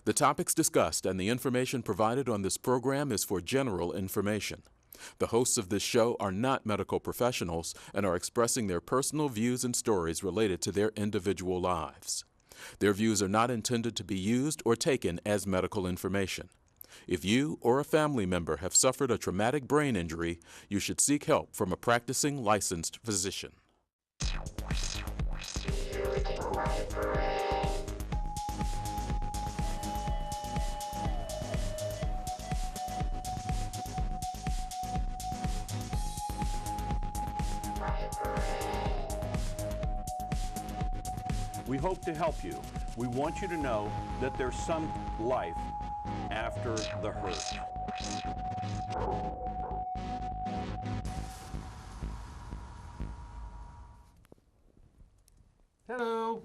The topics discussed and the information provided on this program is for general information. The hosts of this show are not medical professionals and are expressing their personal views and stories related to their individual lives. Their views are not intended to be used or taken as medical information. If you or a family member have suffered a traumatic brain injury, you should seek help from a practicing licensed physician. We hope to help you. We want you to know that there's some life after the hurt. Hello.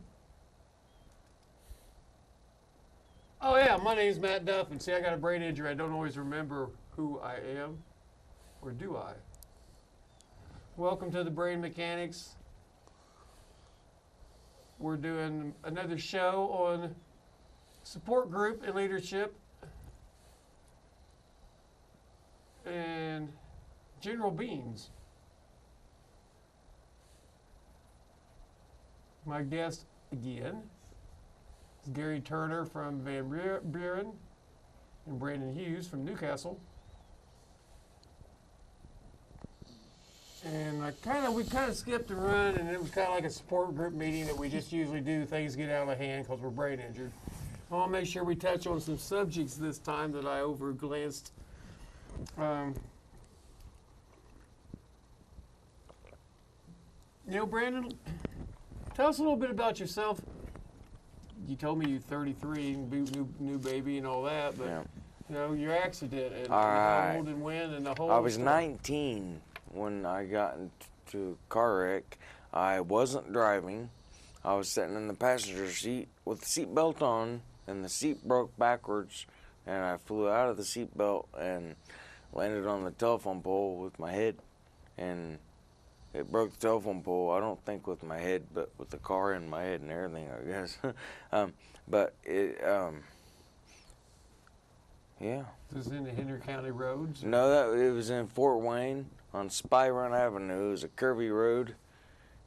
Oh yeah, my name's Matt Duffin. See, I got a brain injury. I don't always remember who I am, or do I? Welcome to the Brain Mechanics. We're doing another show on support group and leadership and general beings. My guest again is Gary Turner from Van Buren and Brandon Hughes from Newcastle. And we kind of skipped a run, and it was kind of like a support group meeting that we just usually do. Things get out of hand because we're brain injured. I want to make sure we touch on some subjects this time that I overglanced. Brandon, tell us a little bit about yourself. You told me you're 33, new baby and all that, but your accident and how old and when and the whole I was story. 19 when I got into a car wreck. I wasn't driving. I was sitting in the passenger seat with the seatbelt on, and the seat broke backwards, and I flew out of the seatbelt and landed on the telephone pole with my head, and it broke the telephone pole. I don't think with my head, but with the car in my head and everything, I guess. But it, yeah. This is in the Henry County roads? No, it was in Fort Wayne on Spy Run Avenue. It was a curvy road,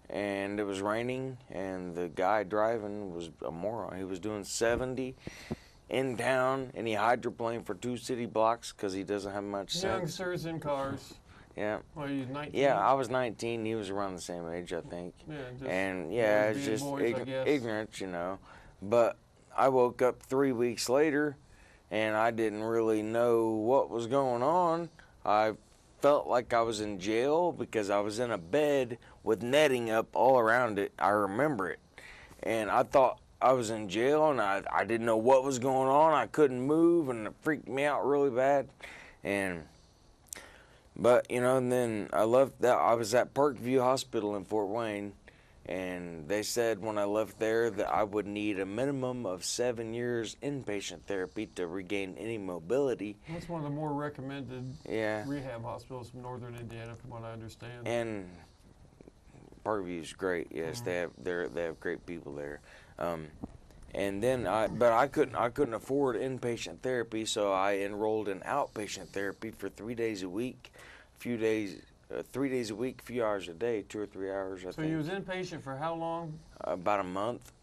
and it was raining, and the guy driving was a moron. He was doing 70 in town, and he hydroplaned for 2 city blocks because he doesn't have much sense. Youngsters in cars. Yeah. Well, you was 19? Yeah, I was 19. He was around the same age, I think. Yeah, it's just boys, ignorance, But I woke up 3 weeks later, and I didn't really know what was going on. I felt like I was in jail because I was in a bed with netting up all around it. I remember it. And I thought I was in jail, and I didn't know what was going on. I couldn't move, and it freaked me out really bad. But and then I left that. I was at Parkview Hospital in Fort Wayne, and they said when I left there that I would need a minimum of 7 years inpatient therapy to regain any mobility. That's one of the more recommended rehab hospitals from northern Indiana, from what I understand. And Parkview's great. Yes, they have great people there. And then I couldn't afford inpatient therapy, so I enrolled in outpatient therapy for 3 days a week, 3 days a week, a few hours a day, 2 or 3 hours. I think. So you was inpatient for how long? About a month.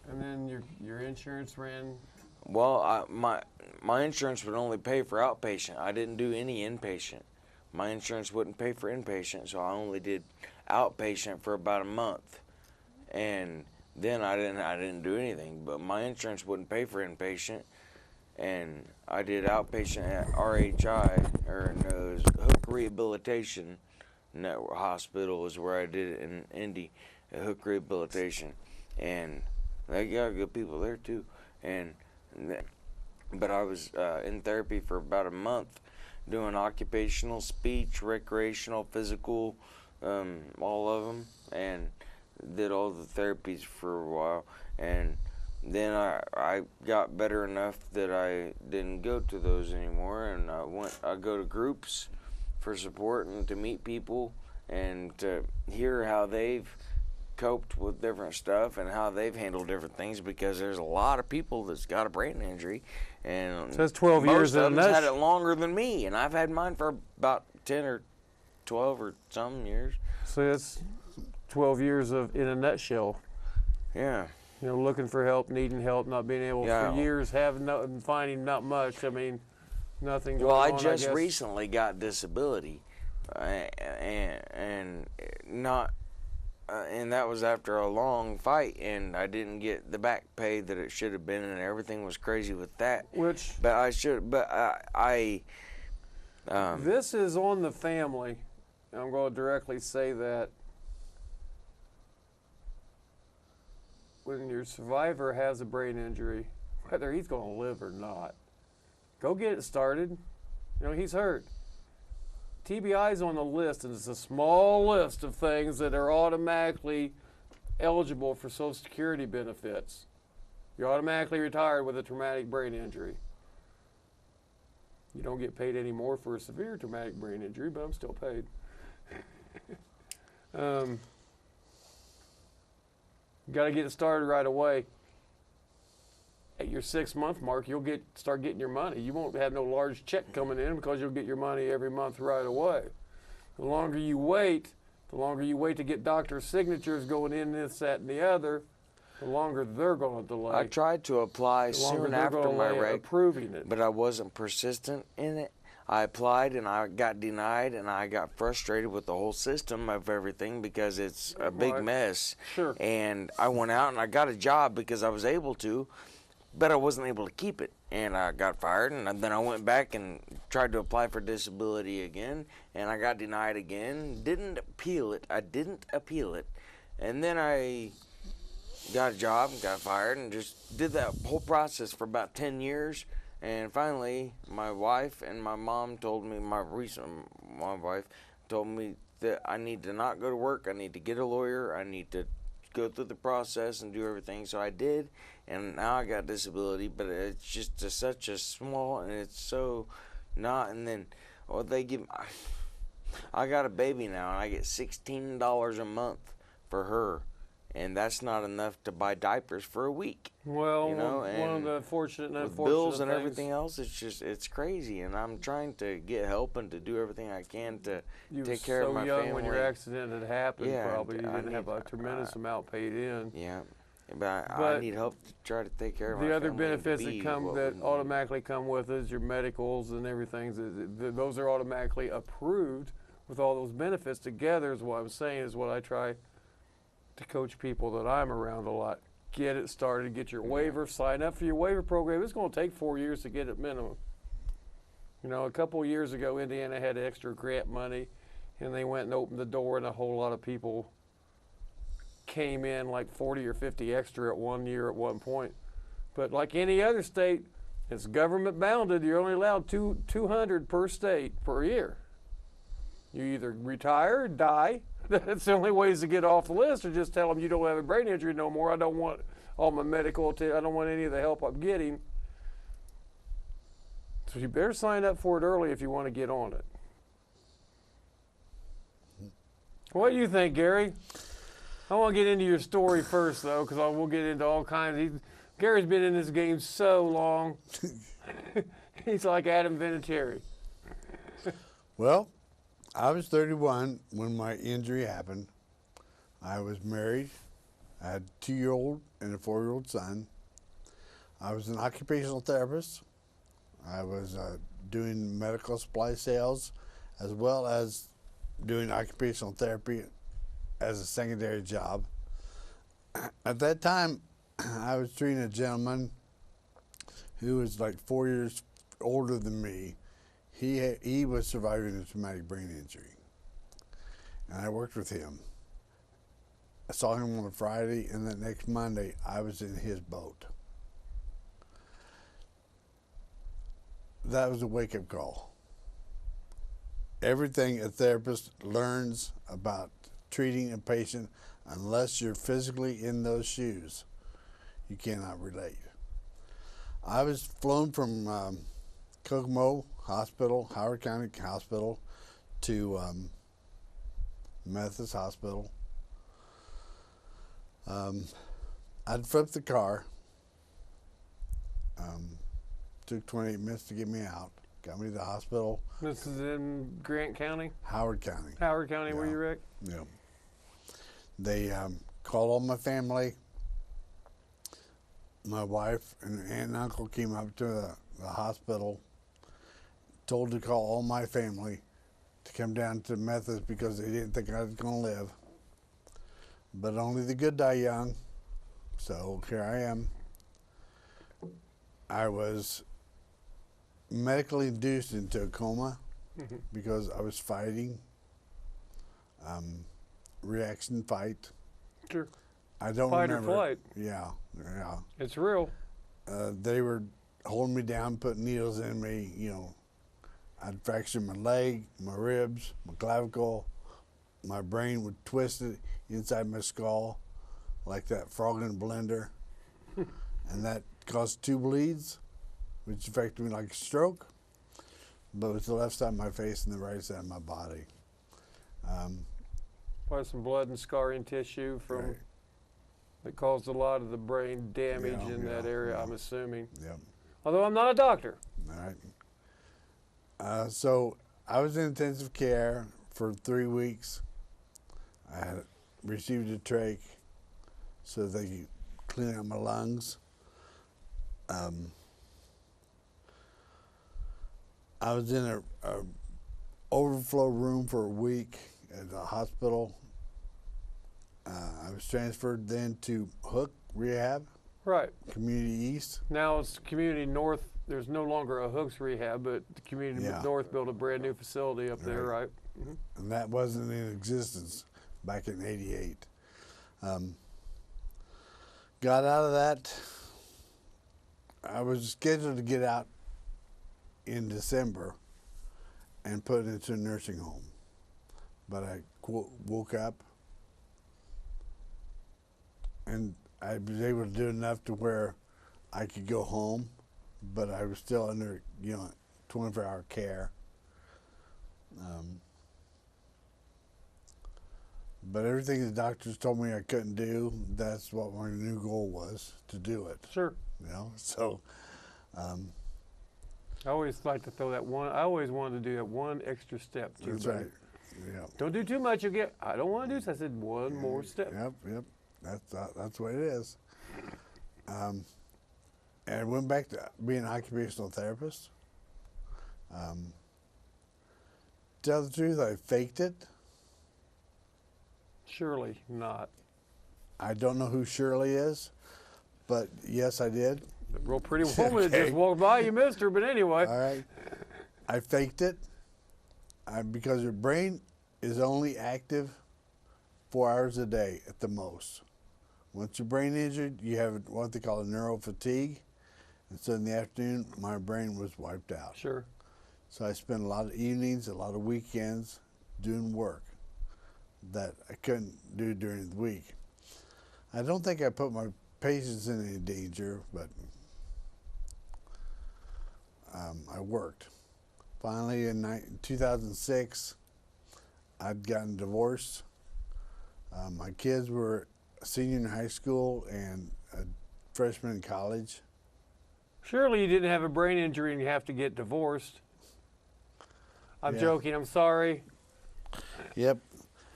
And then your insurance ran. Well, my insurance would only pay for outpatient. I didn't do any inpatient. My insurance wouldn't pay for inpatient, so I only did outpatient for about a month, and then I didn't do anything. But my insurance wouldn't pay for inpatient, and I did outpatient at RHI, or no, it was Hook Rehabilitation Network Hospital is where I did it in Indy, at Hook Rehabilitation, and they got good people there too. But I was in therapy for about a month, doing occupational, speech, recreational, physical, all of them, and did all the therapies for a while. And then I got better enough that I didn't go to those anymore, and I go to groups for support and to meet people and to hear how they've coped with different stuff and how they've handled different things, because there's a lot of people that's got a brain injury, and so that's 12 years most of in a them's had nutshell. it longer than me, and I've had mine for about 10 or 12 or some years. So that's 12 years of in a nutshell. Yeah. You know, looking for help, needing help, not being able Yeah. for years, finding not much. I mean, nothing going Well, I on, just guess. recently got disability, and not, and that was after a long fight, and I didn't get the back pay that it should have been, and everything was crazy with that. Which, But I should, but this is on the family. I'm going to directly say that when your survivor has a brain injury, whether he's going to live or not, go get it started. You know, he's hurt. TBI is on the list, and it's a small list of things that are automatically eligible for Social Security benefits. You're automatically retired with a traumatic brain injury. You don't get paid any more for a severe traumatic brain injury, but I'm still paid. You got to get it started right away. At your 6-month mark, you'll start getting your money. You won't have no large check coming in because you'll get your money every month right away. The longer you wait to get doctor's signatures going in this, that, and the other, the longer they're going to delay. I tried to apply The longer soon they're after gonna my delay reg, approving it. but I wasn't persistent in it. I applied and I got denied, and I got frustrated with the whole system of everything because it's a big Right. mess. Sure. And I went out and I got a job because I was able to, but I wasn't able to keep it. And I got fired, and then I went back and tried to apply for disability again, and I got denied again. Didn't appeal it. And then I got a job and got fired and just did that whole process for about 10 years. And finally, my wife and my mom told me, my wife told me that I need to not go to work. I need to get a lawyer. I need to go through the process and do everything. So I did, and now I got disability, but it's just such a small, and it's so not. And then, I got a baby now, and I get $16 a month for her. And that's not enough to buy diapers for a week. Well, you know, one of the fortunate and with unfortunate bills and things, everything else, it's crazy. And I'm trying to get help and to do everything I can to you take were care so of my young family. when your accident had happened. Yeah, Probably you I didn't have a need- tremendous amount paid in. Yeah, but I But need help to try to take care of my The other family and to benefits be that what we need. automatically come with is your medicals and everything. Those are automatically approved with all those benefits together. Is what I'm saying. Is what I try to coach people that I'm around a lot. Get it started. Get your waiver. Sign up for your waiver program. It's going to take 4 years to get it minimum. You know, a couple of years ago, Indiana had extra grant money, and they went and opened the door, and a whole lot of people came in, like 40 or 50 extra at 1 year at one point. But like any other state, it's government bounded. You're only allowed 200 per state per year. You either retire or die. That's the only ways to get off the list, or just tell them you don't have a brain injury no more. I don't want all my medical, I don't want any of the help I'm getting. So you better sign up for it early if you want to get on it. What do you think, Gary? I want to get into your story first, though, because we'll get into all kinds. Gary's been in this game so long. He's like Adam Vinatieri. Well, I was 31 when my injury happened. I was married. I had a 2-year-old and a 4-year-old son. I was an occupational therapist. I was doing medical supply sales as well as doing occupational therapy as a secondary job. At that time, I was treating a gentleman who was like 4 years older than me. He was surviving a traumatic brain injury, and I worked with him. I saw him on a Friday, and that next Monday, I was in his boat. That was a wake-up call. Everything a therapist learns about treating a patient, unless you're physically in those shoes, you cannot relate. I was flown from Kokomo Hospital, Howard County Hospital, to Methodist Hospital. I'd flipped the car. Took 28 minutes to get me out. Got me to the hospital. This is in Grant County? Howard County. Howard County, where you, Rick? Yeah. They called all my family. My wife and aunt and uncle came up to the hospital, told to call all my family to come down to Methodist because they didn't think I was going to live. But only the good die young. So here I am. I was medically induced into a coma because I was fighting, reaction fight. Sure. I don't Fight remember. or flight. Yeah. It's real. They were holding me down, putting needles in me. You know, I'd fracture my leg, my ribs, my clavicle. My brain would twist it inside my skull like that frog in a blender. And that caused 2 bleeds, which affected me like a stroke. But it was the left side of my face and the right side of my body. Probably some blood and scarring tissue from Right. that caused a lot of the brain damage Yeah, in that area, yeah. I'm assuming. Yep. Although I'm not a doctor. All right. So I was in intensive care for 3 weeks. I had received a trach so they could clean out my lungs. I was in a overflow room for a week at the hospital. I was transferred then to Hook Rehab, Right. Community East. Now it's Community North. There's no longer a Hooks Rehab, but the Community Yeah. North built a brand new facility up there, right? And that wasn't in existence back in '88. Got out of that. I was scheduled to get out in December and put into a nursing home, but I woke up and I was able to do enough to where I could go home, but I was still under 24-hour care. But everything the doctors told me I couldn't do, that's what my new goal was, to do it. Sure. So I always like to throw that one. I always wanted to do that one extra step too. that's but right. Yeah. Don't do too much. You'll get. I don't want to do this. I said one more step. Yep. That's what it is. And I went back to being an occupational therapist. Tell the truth, I faked it. Surely not. I don't know who Shirley is, but yes, I did. The real pretty woman that Okay. just walked by. You missed her, but anyway. All right. I faked it because your brain is only active 4 hours a day at the most. Once your brain injured, you have what they call a neural fatigue. And so in the afternoon, my brain was wiped out. Sure. So I spent a lot of evenings, a lot of weekends doing work that I couldn't do during the week. I don't think I put my patients in any danger, but I worked. Finally, in 2006, I'd gotten divorced. My kids were a senior in high school and a freshman in college. Surely you didn't have a brain injury and you have to get divorced. I'm Yeah. joking. I'm sorry. Yep.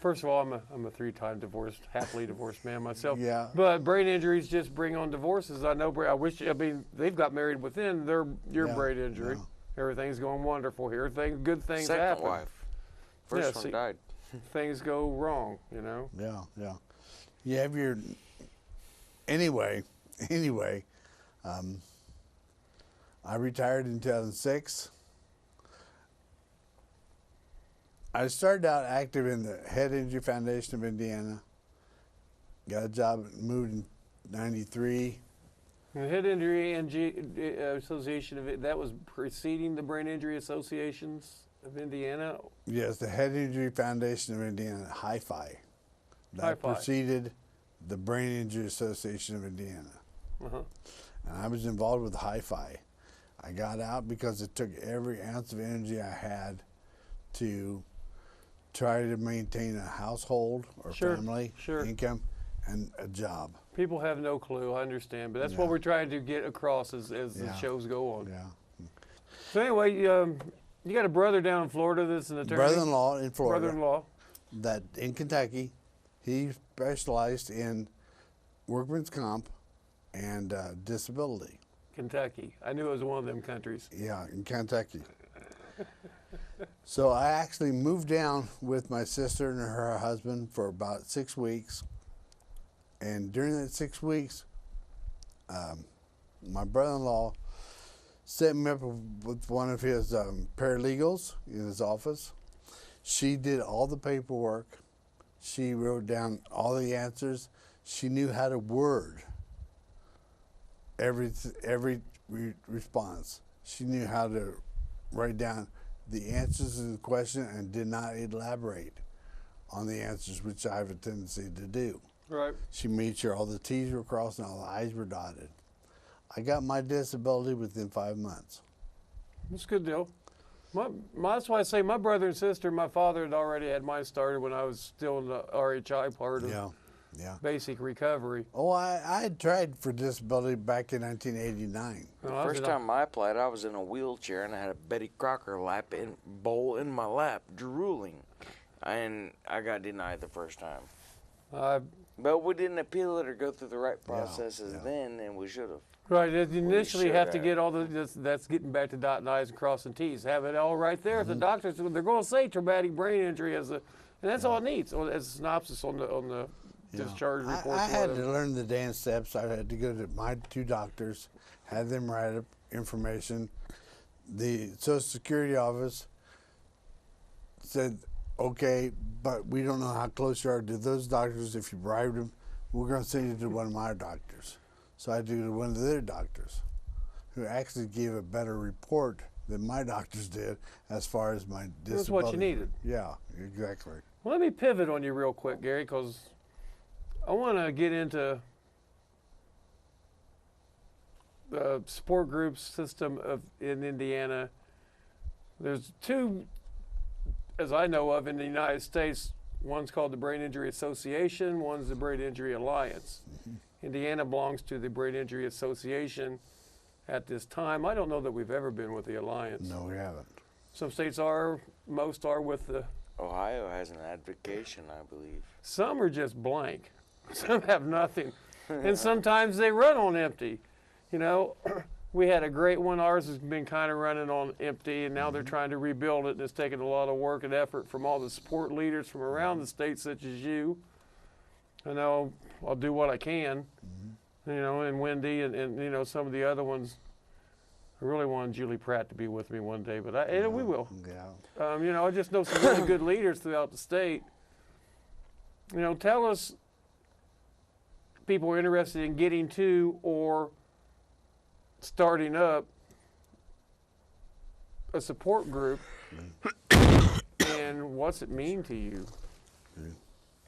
First of all, I'm a 3-time divorced, happily divorced man myself. Yeah. But brain injuries just bring on divorces. I know. I mean, they've got married within your Yeah, brain injury. yeah. Everything's going wonderful here. Good things Second happen. wife. First Yeah, one see- died. Things go wrong, Yeah. You have your anyway. I retired in 2006. I started out active in the Head Injury Foundation of Indiana. Got a job, moved in '93. The Head Injury Association that was preceding the Brain Injury Associations of Indiana. Yes, the Head Injury Foundation of Indiana, HIFI. That Hi-Fi. preceded the Brain Injury Association of Indiana. Uh-huh. And I was involved with HIFI. I got out because it took every ounce of energy I had to try to maintain a household or Sure, family sure. income and a job. People have no clue, I understand, but that's what Yeah. we're trying to get across as the Yeah. shows go on. Yeah. So anyway, you got a brother down in Florida that's an attorney? Brother-in-law in Florida. Brother-in-law. That in Kentucky, he specialized in workman's comp and disability. Kentucky. I knew it was one of them countries. Yeah, in Kentucky. So I actually moved down with my sister and her husband for about 6 weeks. And during that 6 weeks, my brother-in-law set me up with one of his paralegals in his office. She did all the paperwork. She wrote down all the answers. She knew how to word every response. She knew how to write down the answers to the question and did not elaborate on the answers, which I have a tendency to do. Right. She made sure all the T's were crossed and all the I's were dotted. I got my disability within 5 months. That's a good deal. That's why I say my brother and sister, my father had already had mine started when I was still in the RHI part of Yeah. basic recovery. Oh, I had tried for disability back in 1989. Well, First time I applied, I was in a wheelchair and I had a Betty Crocker bowl in my lap, drooling, and I got denied the first time. But we didn't appeal it or go through the right processes then, and we should have. Right, initially you should have to have. get all that's getting back to dotting I's and crossing T's. Have it all right there. If the doctors, they're going to say traumatic brain injury and that's all it needs, as a synopsis on the discharge report. I had to learn the dance steps. I had to go to my 2 doctors, had them write up information. The Social Security office said, okay, but we don't know how close you are to those doctors. If you bribed them, we're going to send you to one of my doctors. So I had to go to one of their doctors, who actually gave a better report than my doctors did as far as my disability. That's what you needed. Yeah, exactly. Well, let me pivot on you real quick, Gary, because I want to get into the support group system in Indiana. There's 2, as I know of, in the United States. One's called the Brain Injury Association, one's the Brain Injury Alliance. Indiana belongs to the Brain Injury Association at this time. I don't know that we've ever been with the Alliance. No, we haven't. Some states are, most are with the... Ohio has an advocation, I believe. Some are just blank. Some have nothing. And sometimes they run on empty. You know, we had a great one. Ours has been kind of running on empty, and now they're trying to rebuild it, and it's taken a lot of work and effort from all the support leaders from around the state, such as you. I know I'll do what I can, you know, and Wendy and you know, some of the other ones. I really wanted Julie Pratt to be with me one day, but we will. Yeah. You know, I just know some really good leaders throughout the state. You know, tell us people are interested in getting to or starting up a support group, and what's it mean to you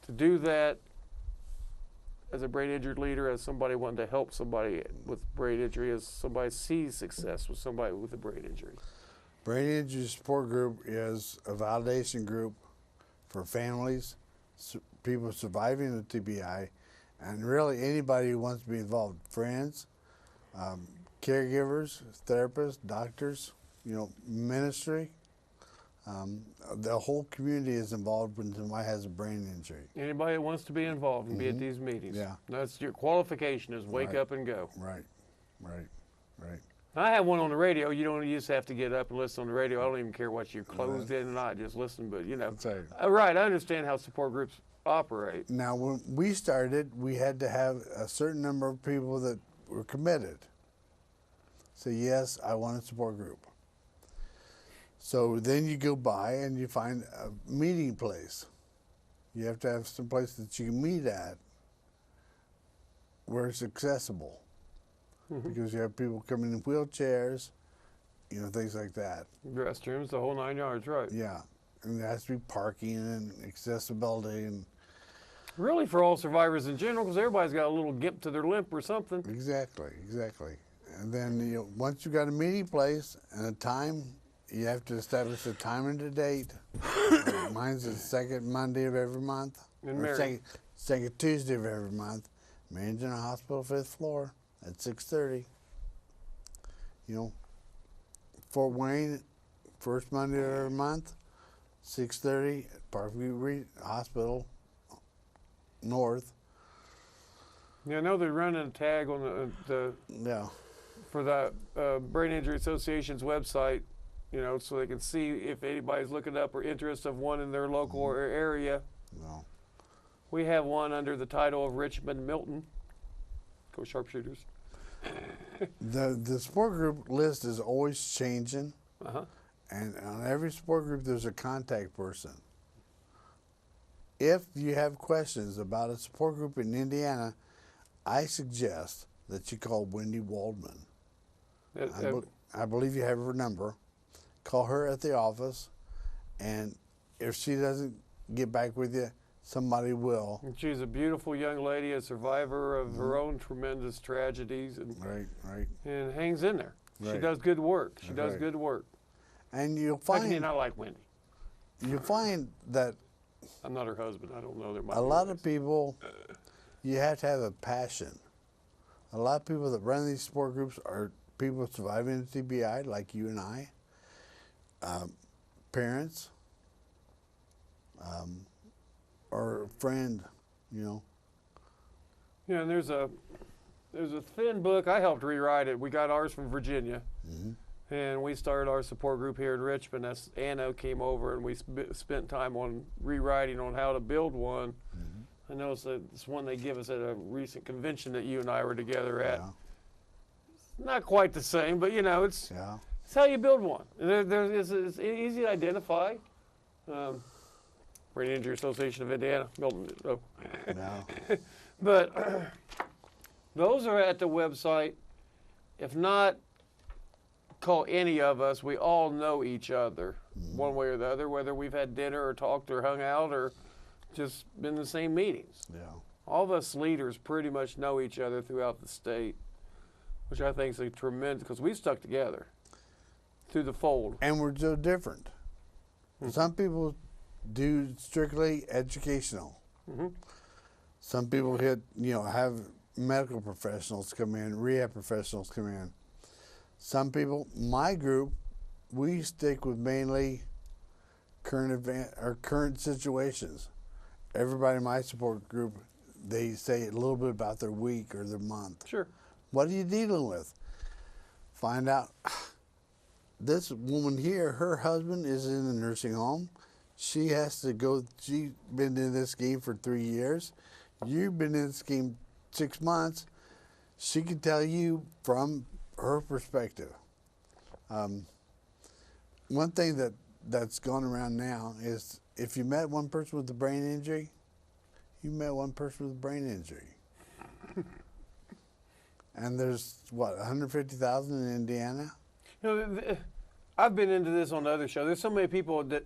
to do that as a brain injured leader, as somebody wanting to help somebody with brain injury, as somebody sees success with somebody with a brain injury? Brain Injury Support Group is a validation group for families, people surviving the TBI, and really anybody who wants to be involved, friends, caregivers, therapists, doctors, you know, ministry. The whole community is involved when somebody has a brain injury. Anybody that wants to be involved and be at these meetings. Yeah. That's your qualification, is wake Right. up and go. Right. I have one on the radio. You don't just have to get up and listen on the radio. I don't even care what you're closed in or not. Just listen, but you know. That's right. Right, I understand how support groups operate. Now, when we started, we had to have a certain number of people that were committed. Say, yes, I want a support group. So then you go by and you find a meeting place. You have to have some place that you can meet at where it's accessible. Because you have people coming in wheelchairs, you know, things like that. Restrooms, the whole 9 yards, right. Yeah. And there has to be parking and accessibility and Really for all survivors in general, because everybody's got a little gimp to their limp or something. exactly. And then you know, once you got a meeting place and a time, you have to establish a time and a date. Mine's the second Monday of every month. And Or Mary. second Tuesday of every month. Marion General Hospital, 5th floor at 6:30. You know, Fort Wayne, first Monday of every month, 6:30 at Parkview Hospital North. Yeah, I know they're running a tag on the Yeah. for the Brain Injury Association's website, you know, so they can see if anybody's looking up or interested of one in their local area. No. We have one under the title of Richmond Milton. Go Sharpshooters. The support group list is always changing, Uh-huh. and on every support group there's a contact person. If you have questions about a support group in Indiana, I suggest that you call Wendy Waldman. I believe you have her number. Call her at the office, and if she doesn't get back with you, somebody will. She's a beautiful young lady, a survivor of her own tremendous tragedies, and Right. and hangs in there. She Right. does good work. She That's does right. good work. And you'll How can you find not like Wendy? that I'm not her husband. I don't know. There might a be lot ways. of people, you have to have a passion. A lot of people that run these support groups are people surviving TBI, like you and I, parents, or a friend, you know. Yeah, and there's a thin book. I helped rewrite it. We got ours from Virginia, and we started our support group here in Richmond. That's Anna came over, and we spent time on rewriting on how to build one. I noticed that it's one they give us at a recent convention that you and I were together at. Yeah. Not quite the same, but you know, it's Yeah. how you build one. And it's easy to identify. Brain Injury Association of Indiana, Milton. Oh. Yeah. But those are at the website. If not, call any of us. We all know each other, one way or the other, whether we've had dinner or talked or hung out or just been in the same meetings. Yeah. All of us leaders pretty much know each other throughout the state, which I think is a tremendous, because we've stuck together through the fold. And we're so different. Some people do strictly educational. Some people have medical professionals come in, rehab professionals come in. Some people, my group, we stick with mainly current situations. Everybody in my support group, they say a little bit about their week or their month. Sure. What are you dealing with? Find out. This woman here, her husband is in a nursing home. She's been in this game for 3 years. You've been in this game 6 months. She can tell you from her perspective. One thing that's going around now is if you met one person with a brain injury, you met one person with a brain injury. And there's, 150,000 in Indiana? You know, I've been into this on other shows. There's so many people that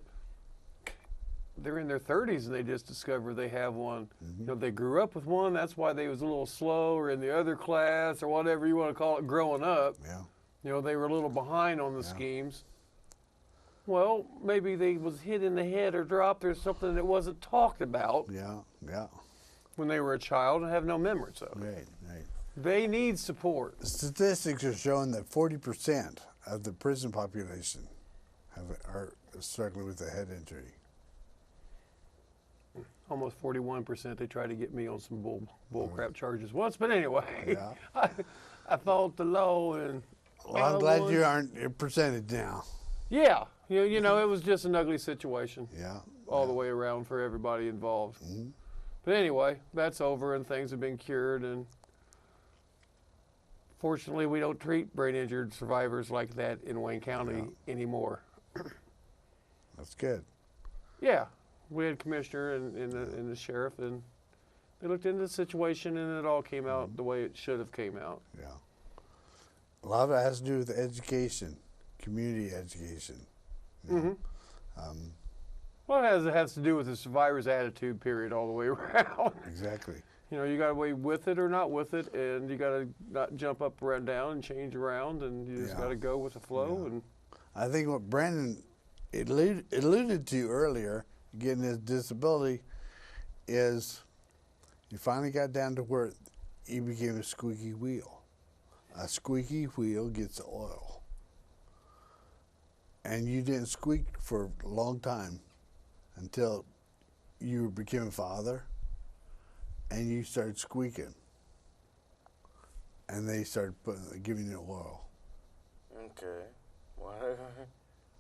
they're in their 30s and they just discover they have one. You know, they grew up with one. That's why they was a little slow or in the other class or whatever you want to call it growing up. Yeah. You know, they were a little behind on the schemes. Well, maybe they was hit in the head or dropped or something that wasn't talked about Yeah. when they were a child and have no memories of it. Right. They need support. Statistics are showing that 40% of the prison population are struggling with a head injury. Almost 41%. They tried to get me on some bull crap charges once, but anyway, Yeah. I followed the law and. Well, I'm glad you aren't a percentage now. Yeah, you know, it was just an ugly situation Yeah. all the way around for everybody involved. But anyway, that's over and things have been cured, and fortunately, we don't treat brain injured survivors like that in Wayne County anymore. That's good. Yeah, we had commissioner and the sheriff, and they looked into the situation, and it all came out the way it should have came out. Yeah. A lot of it has to do with education, community education. Well, it has to do with the survivor's attitude, period, all the way around. Exactly. You know, you got to be with it or not with it, and you got to not jump up and down and change around, and you just got to go with the flow. And I think what Brandon alluded to earlier, getting his disability, is You finally got down to where you became a squeaky wheel. A squeaky wheel gets oil. And you didn't squeak for a long time until you became a father and you started squeaking. And they started giving you oil. Okay. What?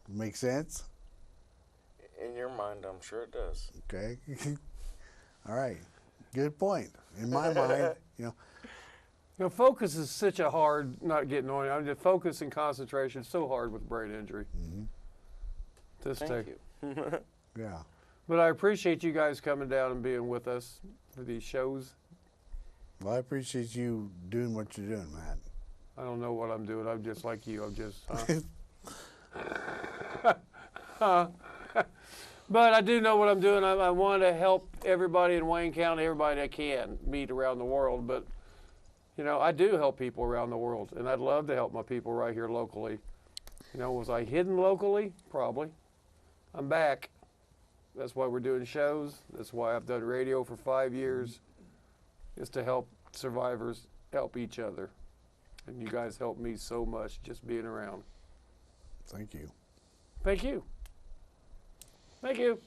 Make sense? In your mind, I'm sure it does. Okay. All right. Good point. In my mind, You know, focus is such a hard, not getting on. I mean, focus and concentration is so hard with brain injury. Thank you. yeah. But I appreciate you guys coming down and being with us for these shows. Well, I appreciate you doing what you're doing, Matt. I don't know what I'm doing. I'm just like you. I'm just. But I do know what I'm doing. I want to help everybody in Wayne County, everybody I can meet around the world. But, you know, I do help people around the world, and I'd love to help my people right here locally. You know, was I hidden locally? Probably. I'm back. That's why we're doing shows. That's why I've done radio for 5 years, is to help survivors help each other. And you guys help me so much just being around. Thank you. Thank you. Thank you.